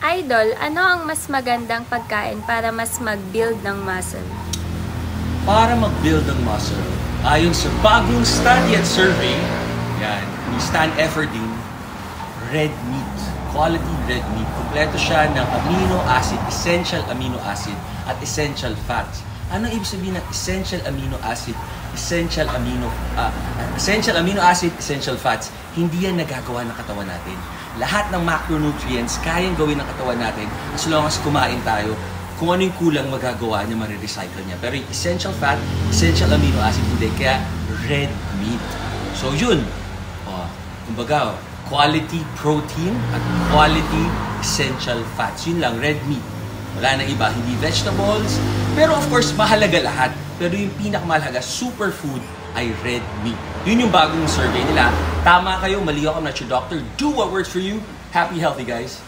Idol, ano ang mas magandang pagkain para mas mag-build ng muscle? Para mag-build ng muscle, ayon sa bagong study at survey, yan, ni Stan Efferding, red meat, quality red meat. Kompleto siya ng amino acid, essential amino acid at essential fats. Ano ibig sabihin ng essential amino acid, essential amino acid, essential fats? Hindi yan nagagawa ng katawan natin. Lahat ng macronutrients kayang gawin ng katawan natin as long as kumain tayo. Kung ano yung kulang magagawa niya, marirecycle niya. Pero yung essential fat, essential amino acid, hindi. Kaya red meat. So yun, kumbaga, quality protein at quality essential fats. Yun lang, red meat. Wala na iba, hindi vegetables. Pero of course, mahalaga lahat. Pero yung pinakamahalaga, superfood, ay red meat. Yun yung bagong survey nila. Tama kayo, mali ako, I'm not your doctor. Do what works for you. Happy, healthy, guys.